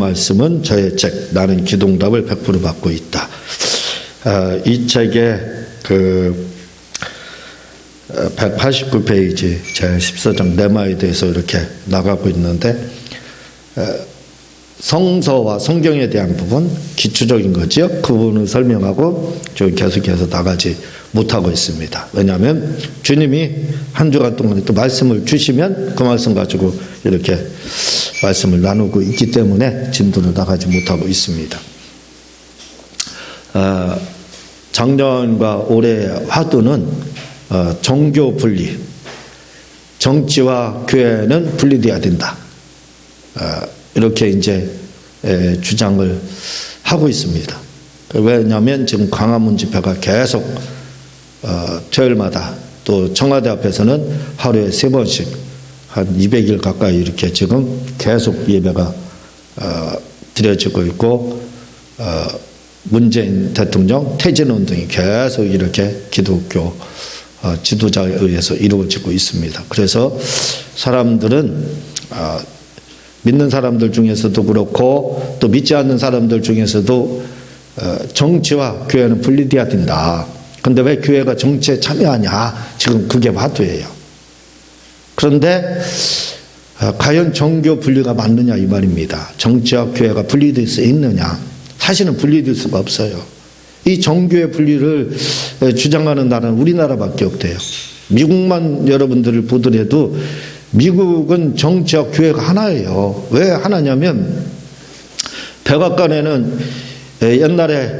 말씀은 저의 책 나는 기도응답을 100% 받고 있다. 이 책의 189페이지 제14장 레마에 대해서 이렇게 나가고 있는데, 성서와 성경에 대한 부분, 기초적인 거죠. 그 부분을 설명하고 좀 계속해서 나가지 못하고 있습니다. 왜냐하면 주님이 한 주간 동안에 또 말씀을 주시면 그 말씀 가지고 이렇게 말씀을 나누고 있기 때문에 진도를 나가지 못하고 있습니다. 작년과 올해 화두는 정교 분리, 정치와 교회는 분리되어야 된다. 이렇게 이제 주장을 하고 있습니다. 왜냐하면 지금 광화문 집회가 계속 토요일마다, 또 청와대 앞에서는 하루에 3번씩 한 200일 가까이 이렇게 지금 계속 예배가 드려지고 있고, 문재인 대통령 퇴진운동이 계속 이렇게 기독교 지도자에 의해서 이루어지고 있습니다. 그래서 사람들은 믿는 사람들 중에서도 그렇고 또 믿지 않는 사람들 중에서도 정치와 교회는 분리되어야 된다. 그런데 왜 교회가 정치에 참여하냐? 지금 그게 화두예요. 그런데 과연 정교 분리가 맞느냐 이 말입니다. 정치와 교회가 분리될 수 있느냐? 사실은 분리될 수가 없어요. 이 정교의 분리를 주장하는 나라는 우리나라밖에 없대요. 미국만 여러분들을 보더라도 미국은 정치와 교회가 하나예요. 왜 하나냐면 백악관에는 옛날에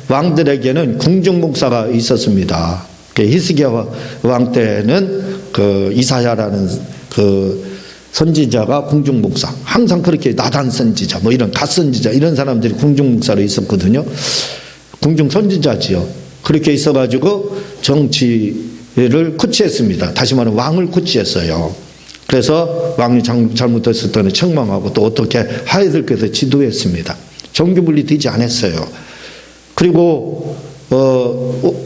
왕들에게는 궁중목사가 있었습니다. 히스기야 왕 때는 이사야라는 선지자가 궁중목사, 항상 그렇게 나단 선지자, 뭐 이런 갓 선지자 이런 사람들이 궁중목사로 있었거든요. 궁중 선지자지요. 그렇게 있어가지고 정치를 코치했습니다. 다시 말하면 왕을 코치했어요. 그래서 왕이 잘못했을 때는 책망하고 또 어떻게 하야될 것을 지도했습니다. 정규분리 되지 않았어요. 그리고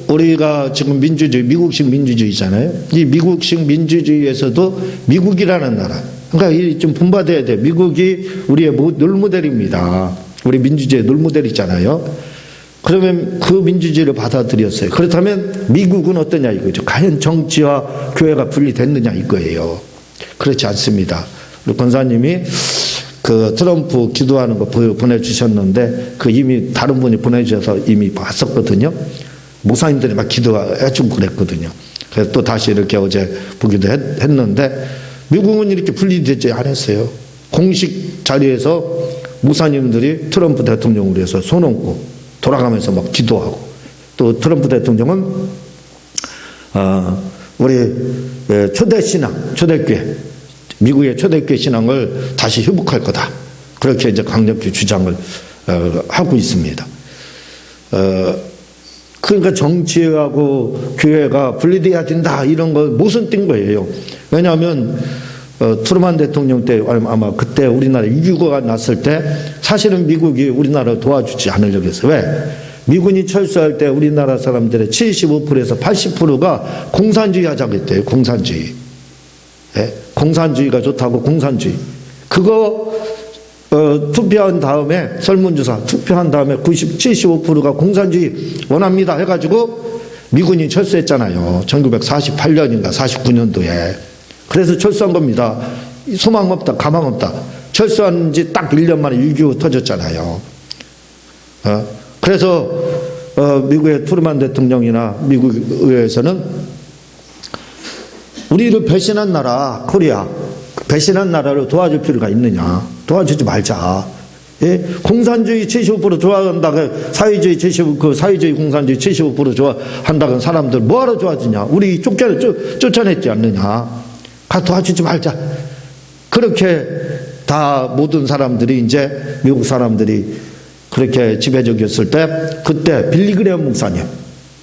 우리가 지금 민주주의, 미국식 민주주의잖아요. 이 미국식 민주주의에서도 미국이라는 나라, 그러니까 좀 분화돼야 돼요. 미국이 우리의 롤모델입니다. 우리 민주주의의 롤모델이잖아요. 그러면 그 민주주의를 받아들였어요. 그렇다면 미국은 어떠냐 이거죠. 과연 정치와 교회가 분리됐느냐 이거예요. 그렇지 않습니다. 우리 권사님이 트럼프 기도하는 거 보내주셨는데 이미 다른 분이 보내주셔서 이미 봤었거든요. 목사님들이 막 기도해주고 그랬거든요. 그래서 또 다시 이렇게 어제 보기도 했는데 미국은 이렇게 분리되지 않았어요. 공식 자리에서 목사님들이 트럼프 대통령을 위해서 손 얹고 돌아가면서 막 기도하고, 또 트럼프 대통령은 우리 초대신앙, 초대교회, 미국의 초대교회 신앙을 다시 회복할 거다. 그렇게 이제 강력히 주장을 하고 있습니다. 그러니까 정치하고 교회가 분리돼야 된다 이런 거 모순된 거예요. 왜냐하면 트루만 대통령 때 아마 그때 우리나라 6.25가 났을 때 사실은 미국이 우리나라를 도와주지 않으려고 했어요. 왜? 미군이 철수할 때 우리나라 사람들의 75%에서 80%가 공산주의 하자고 했대요. 공산주의. 네? 공산주의가 좋다고 공산주의. 그거 투표한 다음에 설문조사 투표한 다음에 75%가 공산주의 원합니다 해가지고 미군이 철수했잖아요. 1948년인가 49년도에. 그래서 철수한 겁니다. 소망 없다, 가망 없다. 철수한 지 딱 1년 만에 6.25 터졌잖아요. 그래서 미국의 트루만 대통령이나 미국 의회에서는 우리를 배신한 나라 코리아, 배신한 나라를 도와줄 필요가 있느냐. 도와주지 말자. 예? 공산주의 75% 좋아한다고 사회주의 사회주의 공산주의 75% 좋아한다고 사람들 뭐하러 좋아지냐. 우리 쫓아냈지 않느냐. 가 도와주지 말자. 그렇게 다 모든 사람들이 이제 미국 사람들이 그렇게 지배적이었을 때 그때 빌리 그레엄 목사님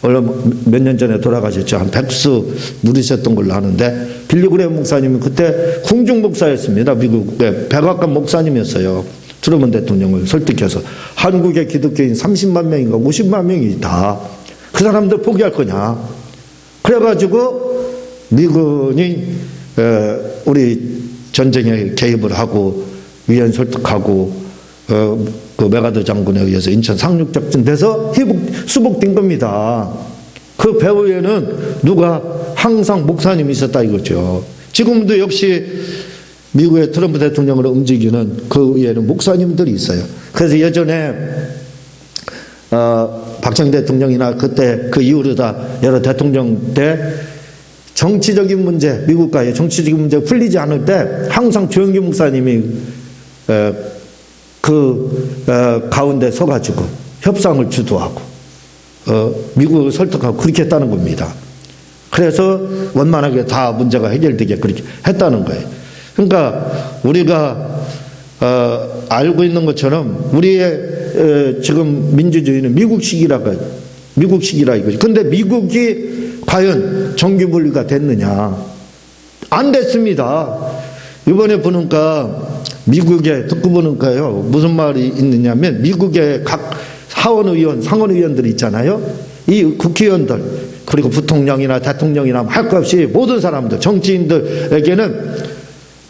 얼마 몇 년 전에 돌아가셨죠. 한 100수 누리셨던 걸로 아는데 빌리 그레엄 목사님은 그때 궁중 목사였습니다. 미국의 백악관 목사님이었어요. 트루먼 대통령을 설득해서 한국의 기독교인 30만 명인가 50만 명이 다 그 사람들 포기할 거냐. 그래가지고 미군이 우리 전쟁에 개입을 하고 위원 설득하고 그 메가더 장군에 의해서 인천 상륙작전 돼서 수복된 겁니다. 그 배후에는 누가 항상 목사님이 있었다 이거죠. 지금도 역시 미국의 트럼프 대통령으로 움직이는 그 위에는 목사님들이 있어요. 그래서 예전에 박정희 대통령이나 그때 그 이후로 다 여러 대통령 때 정치적인 문제, 미국과의 정치적인 문제 풀리지 않을 때 항상 조영기 목사님이 가운데 서가지고 협상을 주도하고 미국을 설득하고 그렇게 했다는 겁니다. 그래서 원만하게 다 문제가 해결되게 그렇게 했다는 거예요. 그러니까 우리가 알고 있는 것처럼 우리의 지금 민주주의는 미국식이라 이거죠. 근데 미국이 과연 정규분리가 됐느냐? 안 됐습니다. 이번에 보니까 미국에 듣고 보니까요 무슨 말이 있느냐면 미국의 각 하원의원, 상원의원들 있잖아요. 이 국회의원들 그리고 부통령이나 대통령이나 할 것 없이 모든 사람들 정치인들에게는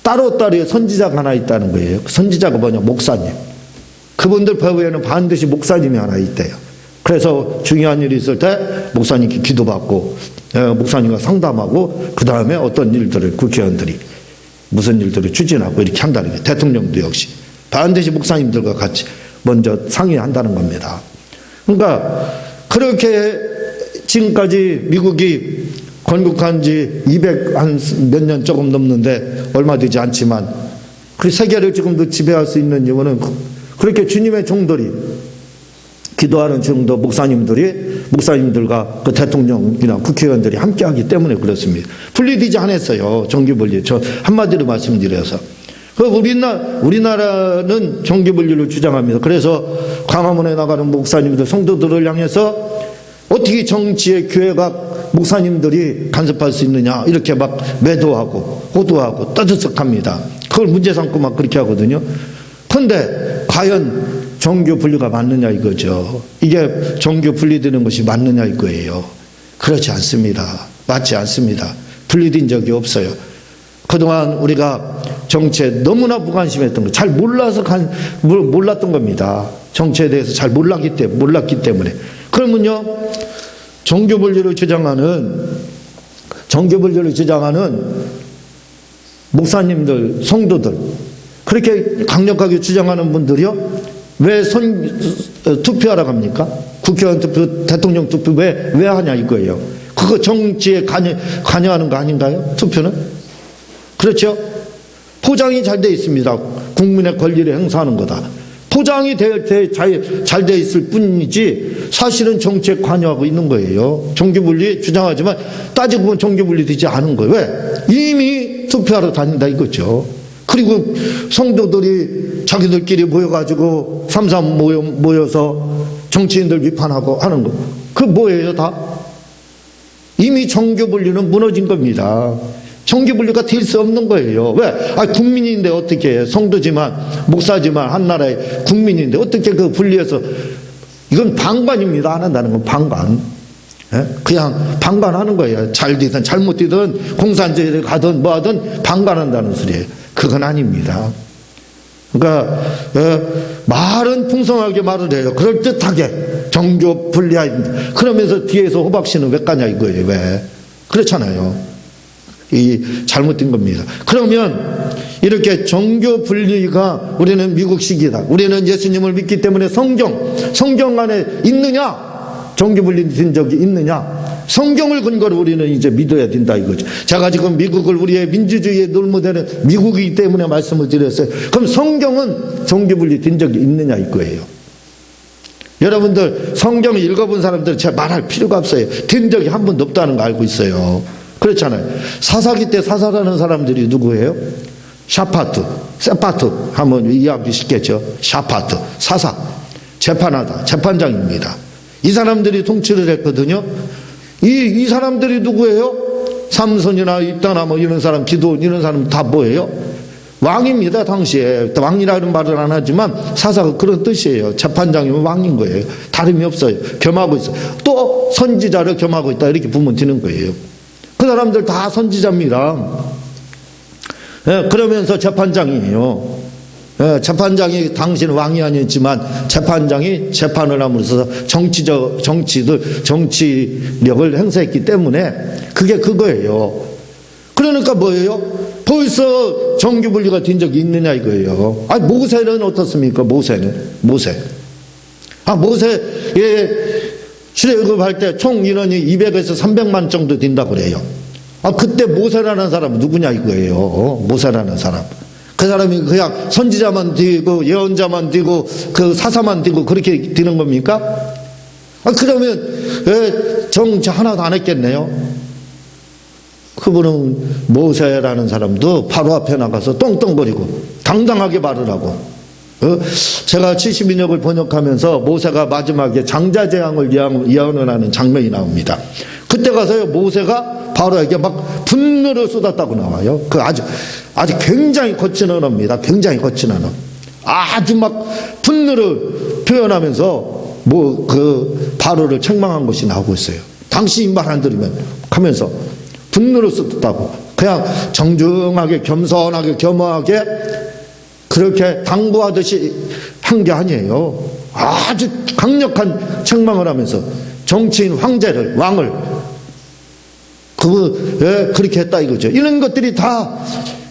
따로따로 선지자가 하나 있다는 거예요. 선지자가 뭐냐? 목사님. 그분들 배후에는 반드시 목사님이 하나 있대요. 그래서 중요한 일이 있을 때 목사님께 기도받고 목사님과 상담하고 그 다음에 어떤 일들을 국회의원들이 무슨 일들을 추진하고 이렇게 한다는 거예요. 대통령도 역시 반드시 목사님들과 같이 먼저 상의한다는 겁니다. 그러니까 그렇게 지금까지 미국이 건국한 지 200 한 몇 년 조금 넘는데 얼마 되지 않지만 그 세계를 지금도 지배할 수 있는 이유는 그렇게 주님의 종들이 기도하는 중도 목사님들과 그 대통령이나 국회의원들이 함께하기 때문에 그렇습니다. 분리되지 않았어요. 정규분리. 저 한마디로 말씀드려서. 우리나라는 정규분리를 주장합니다. 그래서 광화문에 나가는 목사님들, 성도들을 향해서 어떻게 정치의 교회가 목사님들이 간섭할 수 있느냐 이렇게 막 매도하고 호도하고 떠들썩합니다. 그걸 문제 삼고 막 그렇게 하거든요. 그런데 과연 정교 분리가 맞느냐 이거죠. 이게 정교 분리되는 것이 맞느냐 이거예요. 그렇지 않습니다. 맞지 않습니다. 분리된 적이 없어요. 그동안 우리가 정치에 너무나 무관심했던 거, 잘 몰랐던 겁니다. 정치에 대해서 잘 몰랐기 때문에. 그러면요, 정교분리를 주장하는 목사님들, 성도들, 그렇게 강력하게 주장하는 분들이요, 왜 투표하러 갑니까? 국회의원 투표, 대통령 투표 왜 하냐 이거예요. 그거 정치에 관여하는 거 아닌가요? 투표는? 그렇죠? 포장이 잘 돼 있습니다. 국민의 권리를 행사하는 거다. 포장이 잘 돼 있을 뿐이지 사실은 정치에 관여하고 있는 거예요. 정규분리 주장하지만 따지고 보면 정규분리 되지 않은 거예요. 왜? 이미 투표하러 다닌다 이거죠. 그리고 성도들이 자기들끼리 모여가지고 삼삼 모여서 정치인들 비판하고 하는 거. 그 뭐예요 다? 이미 정규분리는 무너진 겁니다. 정규분리가 될 수 없는 거예요. 왜? 국민인데 어떻게 해? 성도지만 목사지만 한 나라의 국민인데 어떻게 그 분리해서, 이건 방관입니다. 안 한다는 건 방관. 그냥 방관하는 거예요. 잘 되든 잘못되든 공산주의를 가든 뭐하든 방관한다는 소리예요. 그건 아닙니다. 그러니까 말은 풍성하게 말을 해요. 그럴듯하게 정교 분리합니다. 그러면서 뒤에서 호박씨는 왜 까냐 이거예요. 왜? 그렇잖아요. 이 잘못된 겁니다. 그러면 이렇게 정교 분리가 우리는 미국식이다. 우리는 예수님을 믿기 때문에 성경 안에 있느냐? 정교 분리된 적이 있느냐? 성경을 근거로 우리는 이제 믿어야 된다 이거죠. 제가 지금 미국을 우리의 민주주의의 롤모델은 미국이기 때문에 말씀을 드렸어요. 그럼 성경은 정교 분리된 적이 있느냐 이거예요. 여러분들 성경을 읽어본 사람들은 제가 말할 필요가 없어요. 된 적이 한 번도 없다는 거 알고 있어요. 그렇잖아요. 사사기 때 사사라는 사람들이 누구예요? 세파트 하면 이해하기 쉽겠죠. 샤파트, 사사, 재판하다, 재판장입니다. 이 사람들이 통치를 했거든요. 이 사람들이 누구예요? 삼손이나 입다나 뭐 이런 사람, 기도원 이런 사람 다 뭐예요? 왕입니다. 당시에. 왕이라는 말을 안 하지만 사사가 그런 뜻이에요. 재판장이면 왕인 거예요. 다름이 없어요. 겸하고 있어요. 또 선지자를 겸하고 있다 이렇게 보면 되는 거예요. 그 사람들 다 선지자입니다. 그러면서 재판장이에요. 재판장이 당신 왕이 아니었지만 재판장이 재판을 함으로써 정치력을 행사했기 때문에 그게 그거예요. 그러니까 뭐예요? 벌써 정규분리가 된 적이 있느냐 이거예요. 아니 모세는 어떻습니까? 모세의 출애굽할 때 총 인원이 200에서 300만 정도 된다고 그래요. 그때 모세라는 사람은 누구냐 이거예요. 모세라는 사람. 그 사람이 그냥 선지자만 되고 예언자만 되고 그 사사만 되고 그렇게 되는 겁니까? 그러면 왜 정치 하나도 안 했겠네요? 그분은 모세라는 사람도 바로 앞에 나가서 똥똥거리고 당당하게 말을 하고, 제가 72역을 번역하면서 모세가 마지막에 장자재앙을 예언을 하는 장면이 나옵니다. 그때 가서요 모세가 바로에게 막 분노를 쏟았다고 나와요. 그 아주 굉장히 거친 언어입니다. 굉장히 거친 언어. 아주 막 분노를 표현하면서 그 바로를 책망한 것이 나오고 있어요. 당신이 말 안 들으면 하면서 분노를 쏟았다고. 그냥 정중하게 겸손하게 겸허하게 그렇게 당부하듯이 한 게 아니에요. 아주 강력한 책망을 하면서 정치인 왕을 그렇게 했다 이거죠. 이런 것들이 다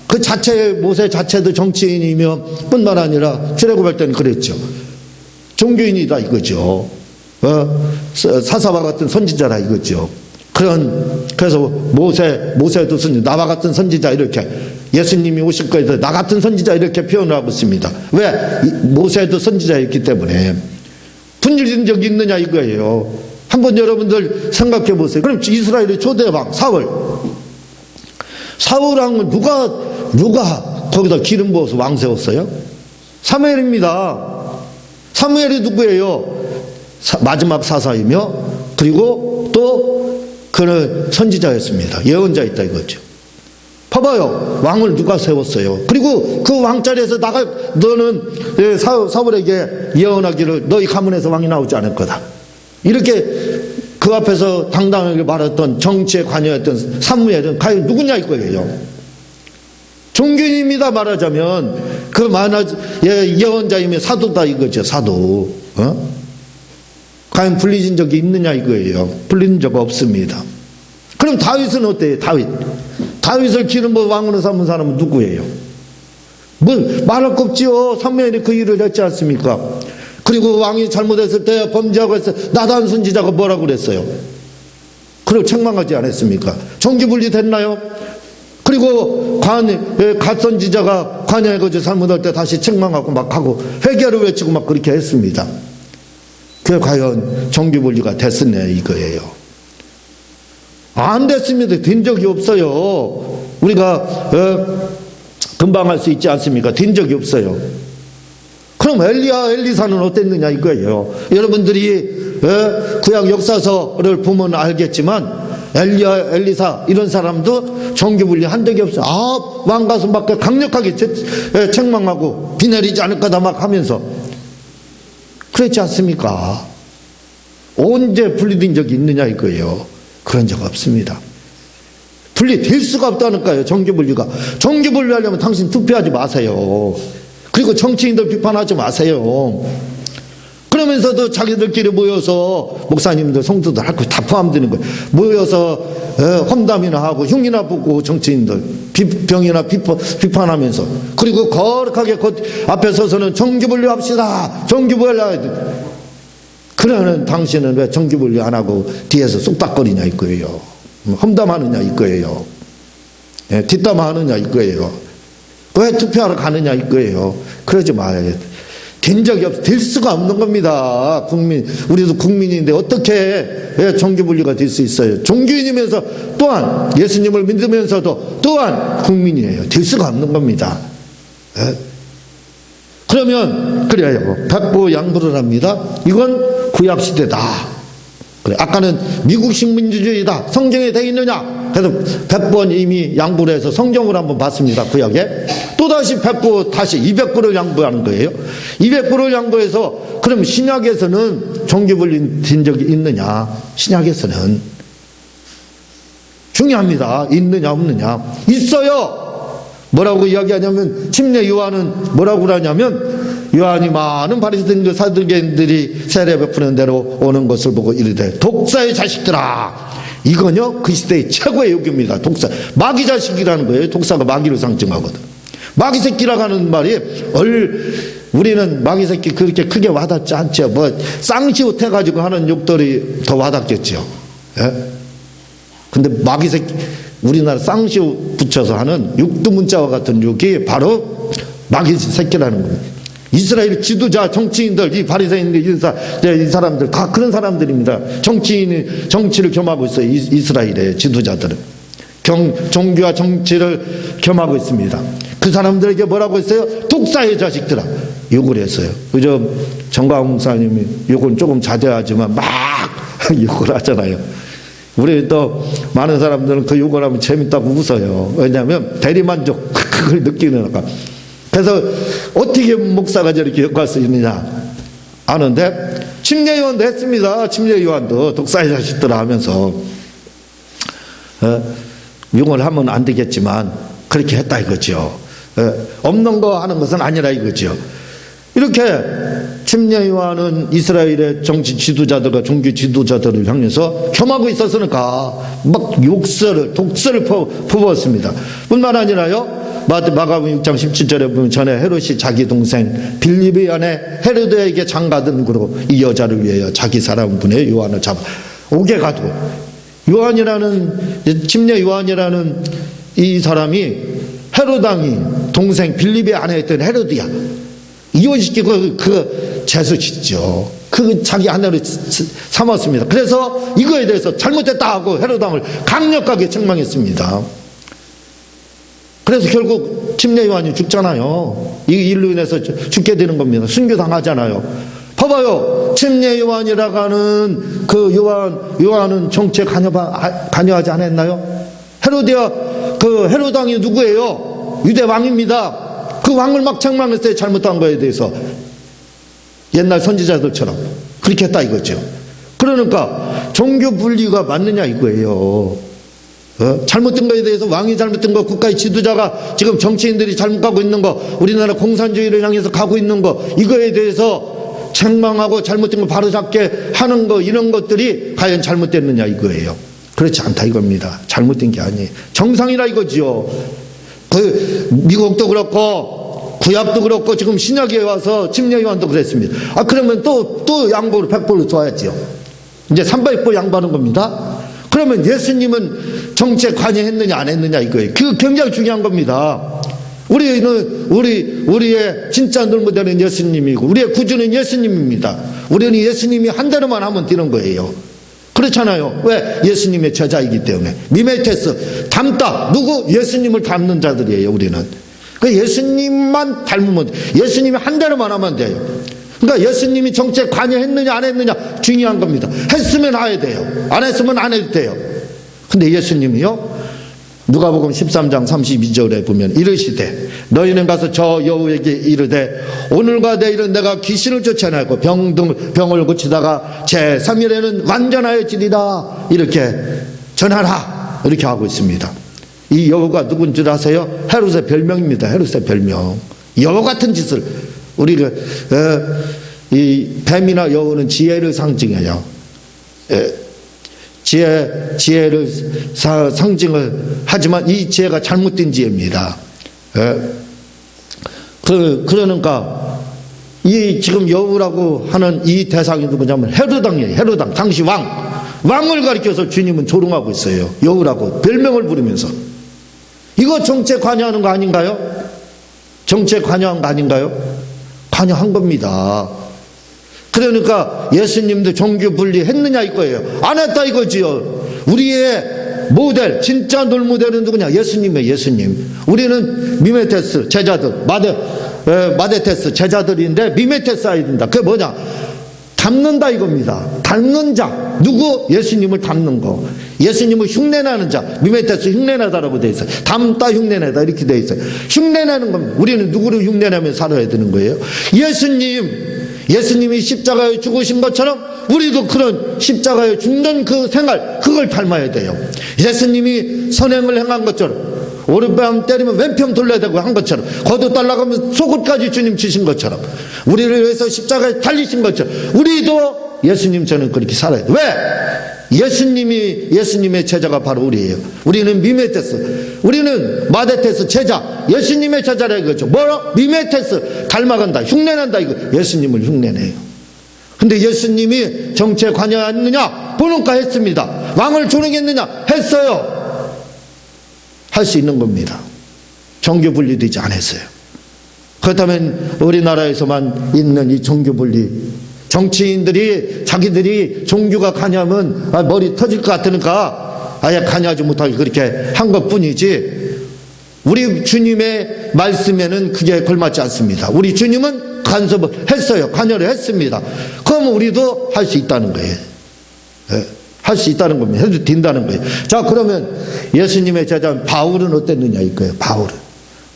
그 자체 모세 자체도 정치인이며 뿐만 아니라 출애굽할 때는 그랬죠. 종교인이다 이거죠. 사사와 같은 선지자라 이거죠. 그래서 모세도 선지자, 나와 같은 선지자 이렇게 예수님이 오실 거에 대해서 나 같은 선지자 이렇게 표현을 하고 있습니다. 왜? 모세도 선지자였기 때문에. 분열된 적이 있느냐 이거예요. 한번 여러분들 생각해 보세요. 그럼 이스라엘의 초대왕 사울왕은 누가 거기다 기름 부어서 왕 세웠어요? 사무엘입니다. 사무엘이 누구예요? 마지막 사사이며 그리고 또 그는 선지자였습니다. 예언자였다 이거죠. 봐봐요. 왕을 누가 세웠어요? 그리고 그 왕자리에서 너는 사울에게 예언하기를 너희 가문에서 왕이 나오지 않을 거다. 이렇게 그 앞에서 당당하게 말했던 정치에 관여했던 사무엘은 과연 누구냐 이거예요. 종교인입니다. 말하자면 그 예언자이며 사도다 이거죠. 사도. 과연 불리진 적이 있느냐 이거예요. 불리는 적 없습니다. 그럼 다윗은 어때요? 다윗을 기름 부어 왕으로 삼은 사람은 누구예요? 말할 거 없지요. 사무엘이 그 일을 했지 않습니까? 그리고 왕이 잘못했을 때 범죄하고 했을 때 나단 선지자가 뭐라고 그랬어요? 그걸 책망하지 않았습니까? 정규분리 됐나요? 그리고 갓 선지자가 관야에 거쳐 잘못할 때 다시 책망하고 막 하고 회개를 외치고 막 그렇게 했습니다. 그게 과연 정규분리가 됐었냐 이거예요. 안 됐습니다. 된 적이 없어요. 우리가 금방 할 수 있지 않습니까? 된 적이 없어요. 그럼 엘리사는 어땠느냐 이거예요. 여러분들이 구약 역사서를 보면 알겠지만 엘리사 이런 사람도 정규분리 한 적이 없어요. 왕 가서 막 강력하게 책망하고 비 내리지 않을 거다 막 하면서 그렇지 않습니까? 언제 분리된 적이 있느냐 이거예요. 그런 적 없습니다. 분리될 수가 없다니까요. 정규분리가. 정규분리하려면 당신 투표하지 마세요. 그리고 정치인들 비판하지 마세요. 그러면서도 자기들끼리 모여서 목사님들 성도들 할 거 다 포함되는 거예요. 모여서 험담이나 하고 흉이나 보고 정치인들 비평이나 비판하면서 그리고 거룩하게 앞에 서서는 정규분리합시다. 정규분리. 그러는 당신은 왜 정규분리 안 하고 뒤에서 쏙닥거리냐 이거예요. 험담하느냐 이거예요. 뒷담화하느냐 이거예요. 왜 투표하러 가느냐 이거예요. 그러지 마요. 된 적이 될 수가 없는 겁니다. 우리도 국민인데 어떻게 정규분리가 될 수 있어요? 종교인이면서 또한 예수님을 믿으면서도 또한 국민이에요. 될 수가 없는 겁니다. 그러면 그래요. 백보 양보를 합니다. 이건 구약시대다. 그래. 아까는 미국식 민주주의다. 성경에 되어 있느냐? 그래서 100번 이미 양보를 해서 성경을 한번 봤습니다. 구약에. 또다시 100보 다시 200보를 양보하는 거예요. 200보를 양보해서 그럼 신약에서는 정규분리 된 적이 있느냐? 신약에서는 중요합니다. 있느냐 없느냐? 있어요. 뭐라고 이야기하냐면 침례 요한은 뭐라고 그러냐면 요한이 많은 바리새인들 사두개인들이 세례 베푸는 대로 오는 것을 보고 이르되 독사의 자식들아. 이건요 그 시대의 최고의 욕입니다. 독사, 마귀 자식이라는 거예요. 독사가 마귀를 상징하거든. 마귀 새끼라고 하는 말이 우리는 마귀 새끼 그렇게 크게 와닿지 않죠. 뭐 쌍시옷 해가지고 하는 욕들이 더 와닿겠죠. 예? 근데 마귀 새끼, 우리나라 쌍시옷 붙여서 하는 육두문자와 같은 욕이 바로 마귀 새끼라는 겁니다. 이스라엘 지도자, 정치인들, 이 바리새인들, 이 사람들 다 그런 사람들입니다. 정치를 겸하고 있어요. 이스라엘의 지도자들은 종교와 정치를 겸하고 있습니다. 그 사람들에게 뭐라고 했어요? 독사의 자식들아, 욕을 했어요. 그저 정광훈 목사님이 욕은 조금 자제하지만 막 욕을 하잖아요. 우리 또 많은 사람들은 그 욕을 하면 재밌다고 웃어요. 왜냐하면 대리만족 그걸 느끼는 거니까. 그래서 어떻게 목사가 저렇게 욕할 수 있느냐 아는데, 침례 요한도 했습니다. 침례 요한도 독사의 자식들아 하면서 욕을 하면 안 되겠지만 그렇게 했다 이거죠. 없는 거 하는 것은 아니라 이거죠. 이렇게 침례 요한은 이스라엘의 정치 지도자들과 종교 지도자들을 향해서 겸하고 있었으니까 막 독설을 퍼부었습니다. 뿐만 아니라요, 마가복음 6장 17절에 보면 전에 헤롯이 자기 동생 빌립의 아내 헤로드에게 장가든 그로 이 여자를 위하여 자기 사람분의 요한을 잡아 오게 가두고, 침례 요한이라는 이 사람이 헤롯 왕이 동생 빌립의 아내였던 헤로드야 이혼시키고 그 재수시죠. 그 자기 아내로 삼았습니다. 그래서 이거에 대해서 잘못했다 하고 헤롯 왕을 강력하게 책망했습니다. 그래서 결국 침례 요한이 죽잖아요. 이 일로 인해서 죽게 되는 겁니다. 순교당하잖아요. 봐봐요. 침례 요한이라고 하는 그 요한은 정치에 관여하지 않았나요? 헤롯 왕이 누구예요? 유대 왕입니다. 그 왕을 막 책망했어요. 잘못한 거에 대해서. 옛날 선지자들처럼 그렇게 했다 이거죠. 그러니까 종교 분리가 맞느냐 이거예요. 잘못된 거에 대해서 왕이 잘못된 거, 국가의 지도자가 지금 정치인들이 잘못 가고 있는 거, 우리나라 공산주의를 향해서 가고 있는 거, 이거에 대해서 책망하고 잘못된 거 바로잡게 하는 거, 이런 것들이 과연 잘못됐느냐 이거예요. 그렇지 않다 이겁니다. 잘못된 게 아니에요. 정상이라 이거지요. 미국도 그렇고 구약도 그렇고 지금 신약에 와서 침례 요한도 그랬습니다. 그러면 또 양보를 100%로 줘야지요. 이제 300% 양보하는 겁니다. 그러면 예수님은 정치에 관여했느냐 안 했느냐 이거예요. 그 굉장히 중요한 겁니다. 우리의 진짜 놀모델은 예수님이고 우리의 구주는 예수님입니다. 우리는 예수님이 한 대로만 하면 되는 거예요. 그렇잖아요. 왜? 예수님의 제자이기 때문에. 미메테스, 닮다. 누구? 예수님을 닮는 자들이에요. 우리는. 그 예수님만 닮으면, 예수님이 한 대로만 하면 돼요. 그러니까 예수님이 정치에 관여했느냐 안 했느냐 중요한 겁니다. 했으면 해야 돼요. 안 했으면 안 해도 돼요. 근데 예수님이요, 누가복음 13장 32절에 보면 이르시되 너희는 가서 저 여우에게 이르되 오늘과 내일은 내가 귀신을 쫓아내고 병을 고치다가 제3일에는 완전하여지리라 이렇게 전하라 이렇게 하고 있습니다. 이 여우가 누군 줄 아세요? 헤롯의 별명입니다. 헤롯의 별명. 여우 같은 짓을, 우리가 이 뱀이나 여우는 지혜를 상징해요. 지혜를 상징을 하지만 이 지혜가 잘못된 지혜입니다. 그러니까 이 지금 여우라고 하는 이 대상이 누구냐면 헤롯왕이에요. 헤롯왕, 당시 왕을 가리켜서 주님은 조롱하고 있어요. 여우라고 별명을 부르면서. 이거 정치에 관여하는 거 아닌가요? 정치에 관여한 거 아닌가요? 관여한 겁니다. 그러니까 예수님도 종교 분리했느냐 이거예요. 안 했다 이거지요. 우리의 모델, 진짜 롤모델은 누구냐? 예수님이에요. 예수님. 우리는 미메테스 제자들, 마데테스 제자들인데 미메테스 아야 된다. 그게 뭐냐? 닮는다 이겁니다. 닮는 자. 누구? 예수님을 닮는 거. 예수님을 흉내내는 자. 미메테스 흉내내다라고 돼 있어요. 닮다 흉내내다 이렇게 돼 있어요. 흉내내는 겁니다. 우리는 누구를 흉내내면 살아야 되는 거예요? 예수님이 십자가에 죽으신 것처럼 우리도 그런 십자가에 죽는 그 생활, 그걸 닮아야 돼요. 예수님이 선행을 행한 것처럼 오른뺨 때리면 왼편 돌려야 되고 한 것처럼, 거두 달라가면 속옷까지 주님 주신 것처럼, 우리를 위해서 십자가에 달리신 것처럼 우리도 예수님처럼 그렇게 살아야 돼. 왜? 예수님의 제자가 바로 우리예요. 우리는 미메테스, 우리는 마데테스 제자, 예수님의 제자라 이거죠. 뭐라? 미메테스, 닮아간다, 흉내낸다, 이거 예수님을 흉내내요. 근데 예수님이 정치에 관여했느냐? 본원가 했습니다. 왕을 존경했느냐? 했어요. 할 수 있는 겁니다. 종교 분리되지 않았어요. 그렇다면 우리나라에서만 있는 이 종교 분리, 정치인들이 자기들이 종교가 관여하면 머리 터질 것 같으니까 아예 관여하지 못하게 그렇게 한 것뿐이지, 우리 주님의 말씀에는 그게 걸맞지 않습니다. 우리 주님은 간섭을 했어요. 관여를 했습니다. 그러면 우리도 할 수 있다는 거예요. 네. 할 수 있다는 겁니다. 해도 된다는 거예요. 자, 그러면 예수님의 제자 바울은 어땠느냐 이거예요.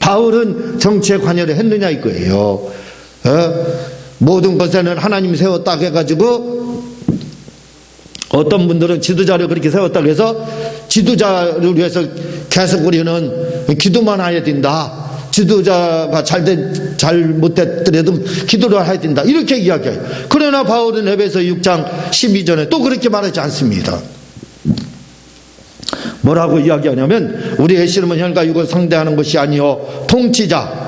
바울은 정치에 관여를 했느냐 이거예요. 모든 것에는 하나님이 세웠다 해가지고, 어떤 분들은 지도자를 그렇게 세웠다고 해서 지도자를 위해서 계속 우리는 기도만 해야 된다, 지도자가 잘못됐더라도 기도를 해야 된다, 이렇게 이야기해요. 그러나 바울은 에베소 6장 12절에 또 그렇게 말하지 않습니다. 뭐라고 이야기하냐면, 우리의 씨름은 혈과 육을 상대하는 것이 아니요 통치자,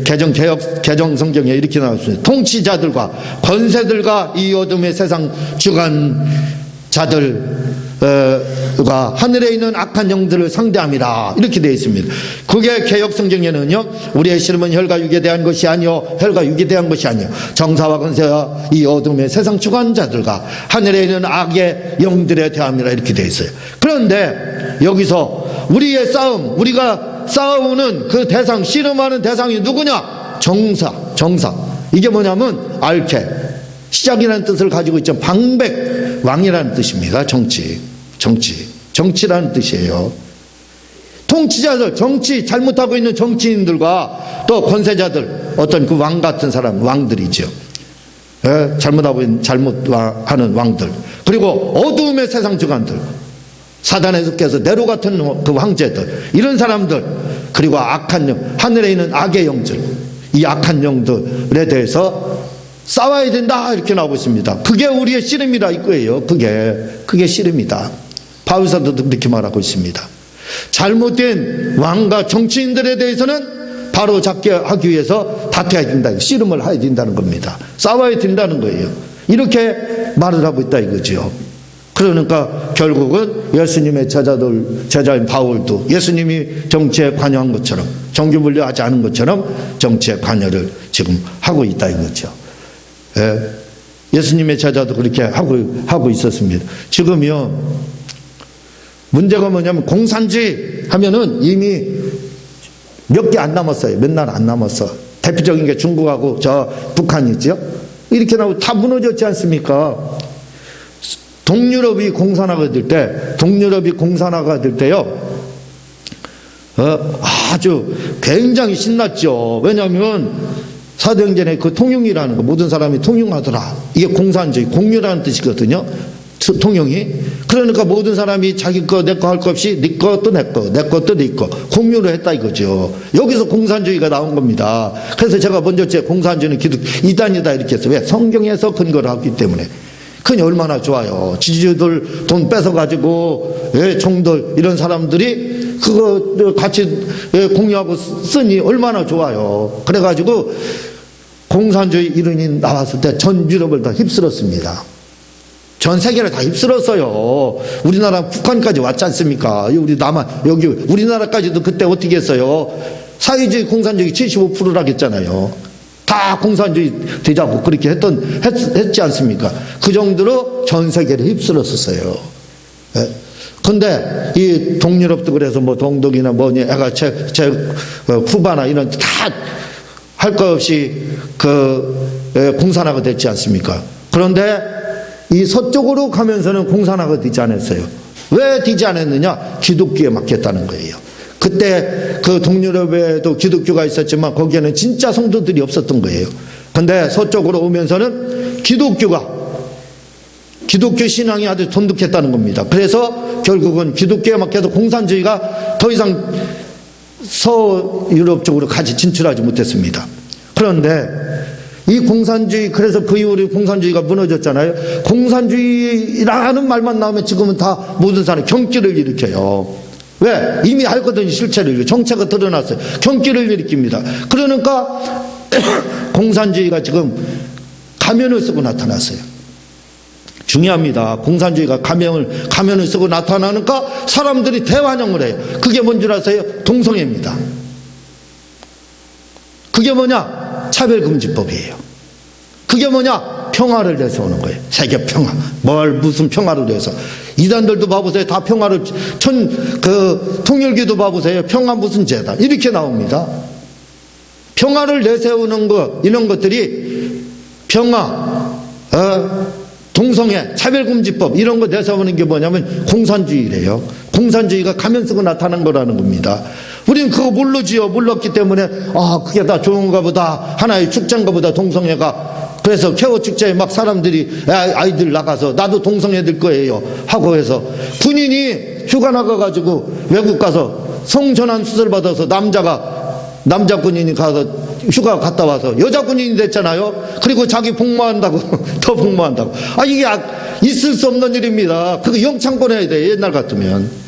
개정 성경에 이렇게 나왔습니다. 통치자들과 권세들과 이 어둠의 세상 주관자들과 하늘에 있는 악한 영들을 상대함이라, 이렇게 되어 있습니다. 그게 개역 성경에는요, 우리의 씨름은 혈과 육에 대한 것이 아니요 혈과 육에 대한 것이 아니요 정사와 권세와 이 어둠의 세상 주관자들과 하늘에 있는 악의 영들에 대함이라, 이렇게 되어 있어요. 그런데 여기서 우리의 싸움, 우리가 싸우는 그 대상, 씨름하는 대상이 누구냐? 정사. 이게 뭐냐면 알케, 시작이라는 뜻을 가지고 있죠. 방백, 왕이라는 뜻입니다. 정치라는 뜻이에요. 통치자들, 정치 잘못하고 있는 정치인들과 또 권세자들, 어떤 그 왕 같은 사람, 왕들이죠. 잘못하는 왕들, 그리고 어두움의 세상 주관들, 사단의 습께서 네로 같은 그 황제들, 이런 사람들, 그리고 악한 영, 하늘에 있는 악의 영들, 이 악한 영들에 대해서 싸워야 된다, 이렇게 나오고 있습니다. 그게 우리의 씨름이라 이거예요. 그게 씨름이다. 바울 사도도 그렇게 말하고 있습니다. 잘못된 왕과 정치인들에 대해서는 바로 잡게 하기 위해서 다퉈야 된다, 씨름을 해야 된다는 겁니다. 싸워야 된다는 거예요. 이렇게 말을 하고 있다 이거죠. 그러니까 결국은 예수님의 제자인 바울도 예수님이 정치에 관여한 것처럼, 정규분리하지 않은 것처럼 정치에 관여를 지금 하고 있다 이거죠. 예수님의 제자도 그렇게 하고 있었습니다. 지금요, 문제가 뭐냐면 공산주의 하면은 이미 몇 개 안 남았어요. 몇 날 안 남았어. 대표적인 게 중국하고 저 북한이죠. 이렇게 나오고 다 무너졌지 않습니까? 동유럽이 공산화가 될 때요, 아주 굉장히 신났죠. 왜냐하면 사도행전에 그 통용이라는 거, 모든 사람이 통용하더라, 이게 공산주의, 공유라는 뜻이거든요. 통용이. 그러니까 모든 사람이 자기 거 내 거 할 것 없이 네 것도 내 거, 내 것도 네 거, 공유를 했다 이거죠. 여기서 공산주의가 나온 겁니다. 그래서 제가 먼저 공산주의는 이단이다 이렇게 했어요. 왜? 성경에서 근거를 하기 때문에. 그게 얼마나 좋아요. 지지자들 돈 뺏어가지고, 총들, 이런 사람들이 그거 같이 공유하고 쓰니 얼마나 좋아요. 그래가지고 공산주의 이론이 나왔을 때 전 유럽을 다 휩쓸었습니다. 전 세계를 다 휩쓸었어요. 우리나라 북한까지 왔지 않습니까? 우리 남한, 여기 우리나라까지도 그때 어떻게 했어요? 사회주의 공산주의 75%라고 했잖아요. 다 공산주의 되자고 그렇게 했지 않습니까? 그 정도로 전 세계를 휩쓸었었어요. 근데 이 동유럽도 그래서 뭐 동독이나 뭐니, 애가 쿠바나 이런 다 할 것 없이 공산화가 됐지 않습니까? 그런데 이 서쪽으로 가면서는 공산화가 되지 않았어요. 왜 되지 않았느냐? 기독교에 맡겼다는 거예요. 그때 그 동유럽에도 기독교가 있었지만 거기에는 진짜 성도들이 없었던 거예요. 근데 서쪽으로 오면서는 기독교가 기독교 신앙이 아주 돈독했다는 겁니다. 그래서 결국은 기독교에 막혀서 공산주의가 더 이상 서유럽 쪽으로 같이 진출하지 못했습니다. 그런데 이 공산주의, 그래서 그 이후로 공산주의가 무너졌잖아요. 공산주의라는 말만 나오면 지금은 다 모든 사람이 경기를 일으켜요. 왜? 이미 알거든요. 실체를. 정체가 드러났어요. 경기를 일으킵니다. 그러니까 공산주의가 지금 가면을 쓰고 나타났어요. 중요합니다. 공산주의가 가면을 쓰고 나타나니까 사람들이 대환영을 해요. 그게 뭔 줄 아세요? 동성애입니다. 그게 뭐냐? 차별금지법이에요. 그게 뭐냐? 평화를 내세우는 거예요. 세계 평화. 무슨 평화를 내서. 이단들도 봐보세요. 다 평화를, 통일교도 봐보세요. 평화 무슨 재단. 이렇게 나옵니다. 평화를 내세우는 것, 이런 것들이 평화, 동성애, 차별금지법, 이런 거 내세우는 게 뭐냐면 공산주의래요. 공산주의가 가면 쓰고 나타난 거라는 겁니다. 우리는 그거 모르지요. 몰랐기 때문에, 그게 다 좋은가 보다. 하나의 축제인가 보다, 동성애가. 그래서 케어 축제에 막 사람들이, 아이들 나가서, 나도 동성애 될 거예요. 하고 해서, 군인이 휴가 나가가지고 외국 가서 성전환 수술 받아서 남자 군인이 가서 휴가 갔다 와서 여자 군인이 됐잖아요. 그리고 자기 복무한다고, 더 복무한다고. 이게 있을 수 없는 일입니다. 그거 영창 보내야 돼, 옛날 같으면.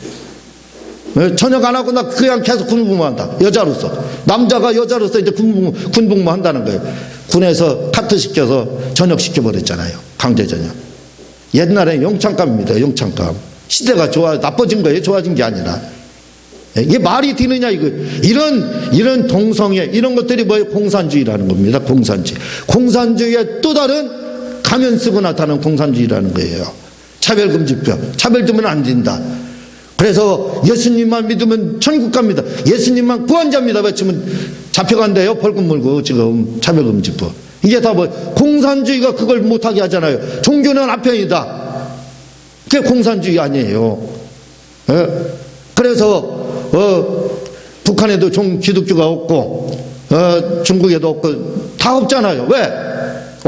저녁 안 하고 나 그냥 계속 군복무한다. 여자로서. 남자가 여자로서 이제 군복무 한다는 거예요. 군에서 카트 시켜서 전역 시켜버렸잖아요. 강제 전역. 옛날에 영창감입니다. 영창감. 시대가 나빠진 거예요. 좋아진 게 아니라. 이게 말이 되느냐, 이거. 이런 동성애, 이런 것들이 뭐예요? 공산주의라는 겁니다. 공산주의. 공산주의의 또 다른 가면 쓰고 나타나는 공산주의라는 거예요. 차별금지법. 차별되면 안 된다. 그래서 예수님만 믿으면 천국 갑니다. 예수님만 구원자입니다. 외치면 잡혀간대요. 벌금 물고 지금 차별금지법. 이게 다 공산주의가 그걸 못하게 하잖아요. 종교는 아편이다. 그게 공산주의 아니에요. 그래서 북한에도 기독교가 없고 중국에도 없고 다 없잖아요. 왜?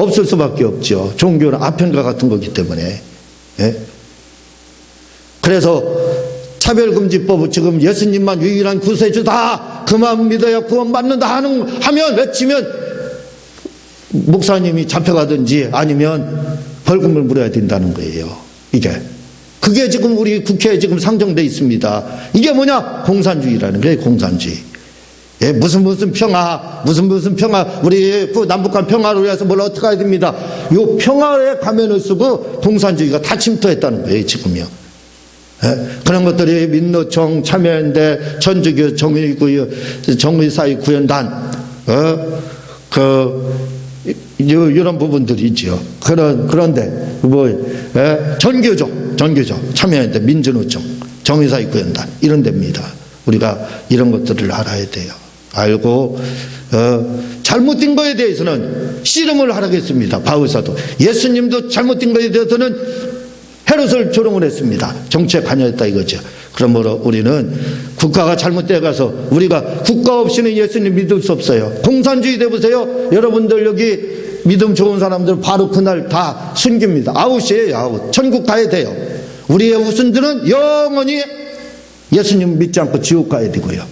없을 수밖에 없죠. 종교는 아편과 같은 거기 때문에. 그래서 차별금지법, 지금 예수님만 유일한 구세주다, 그만 믿어야 구원받는다 하면 외치면 목사님이 잡혀가든지 아니면 벌금을 물어야 된다는 거예요. 그게 지금 우리 국회에 지금 상정돼 있습니다. 이게 뭐냐? 공산주의라는 거예요. 공산주의. 무슨 평화, 무슨 평화, 우리 남북한 평화를 위해서 뭘 어떻게 해야 됩니다. 요 평화에 가면을 쓰고 공산주의가 다 침투했다는 거예요. 지금요. 그런 것들이 민노총, 참여연대, 천주교, 정의사회구현단, 이런 부분들이죠. 그런데 전교조, 참여연대, 민주노총, 정의사회구현단, 이런 데입니다. 우리가 이런 것들을 알아야 돼요. 알고 잘못된 거에 대해서는 씨름을 하라겠습니다. 바울사도. 예수님도 잘못된 거에 대해서는 헤롯을 조롱을 했습니다. 정치에 관여했다 이거죠. 그러므로 우리는 국가가 잘못돼 가서 우리가 국가 없이는 예수님 믿을 수 없어요. 공산주의 돼보세요. 여러분들 여기 믿음 좋은 사람들 바로 그날 다 순교입니다. 아웃이에요. 아웃. 천국 가야 돼요. 우리의 우선들은 영원히 예수님 믿지 않고 지옥 가야 되고요.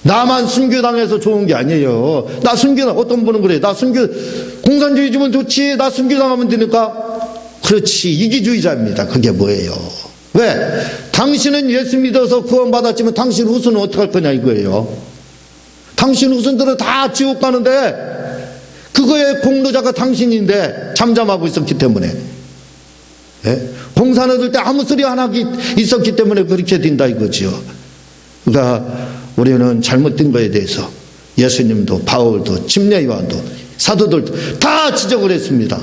나만 순교당해서 좋은 게 아니에요. 나 순교당, 어떤 분은 그래요. 나 공산주의 주면 좋지. 나 순교당하면 되니까. 그렇지. 이기주의자입니다. 그게 뭐예요? 왜? 당신은 예수 믿어서 구원받았지만 당신 후손은 어떡할 거냐 이거예요. 당신 후손들은 다 지옥 가는데 그거의 공로자가 당신인데 잠잠하고 있었기 때문에, 공산 얻을 때 아무 소리 안 하기 있었기 때문에 그렇게 된다 이거지요. 그러니까 우리는 잘못된 거에 대해서 예수님도 바울도 침례요한도 사도들도 다 지적을 했습니다.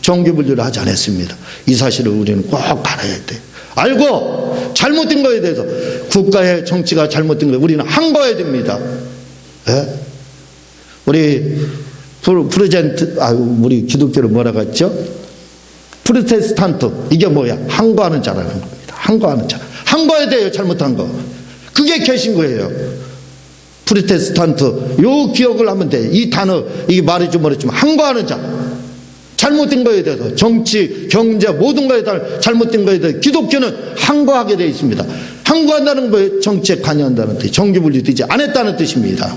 종교분류를 하지 않았습니다. 이 사실을 우리는 꼭 알아야 돼. 알고 잘못된 거에 대해서 국가의 정치가 잘못된 거 우리는 항거해야 됩니다. 우리 우리 기독교를 뭐라고 했죠? 프로테스탄트. 이게 뭐야? 항거하는 자라는 겁니다. 항거하는 자. 항거해야 돼요. 잘못한 거. 그게 계신 거예요. 프로테스탄트. 요 기억을 하면 돼. 이 단어, 이게 말해주면 항거하는 자. 잘못된 거에 대해서 정치, 경제 모든 거에 대한 잘못된 거에 대해서 기독교는 항거하게 되어 있습니다. 항거한다는 거에 정치에 관여한다는 뜻, 정규분리되지 않았다는 뜻입니다.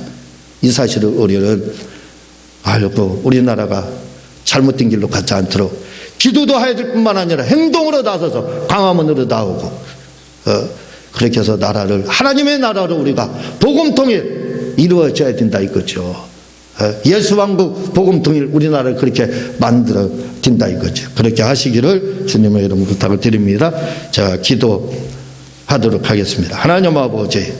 이 사실을 우리는 알고 우리나라가 잘못된 길로 가지 않도록 기도도 해야 될 뿐만 아니라 행동으로 나서서 광화문으로 나오고 그렇게 해서 나라를 하나님의 나라로 우리가 복음통일 이루어져야 된다 이거죠. 예수 왕국 복음통일 우리나라를 그렇게 만들어 된다 이거죠. 그렇게 하시기를 주님의 이름으로 부탁을 드립니다. 자, 기도하도록 하겠습니다. 하나님 아버지,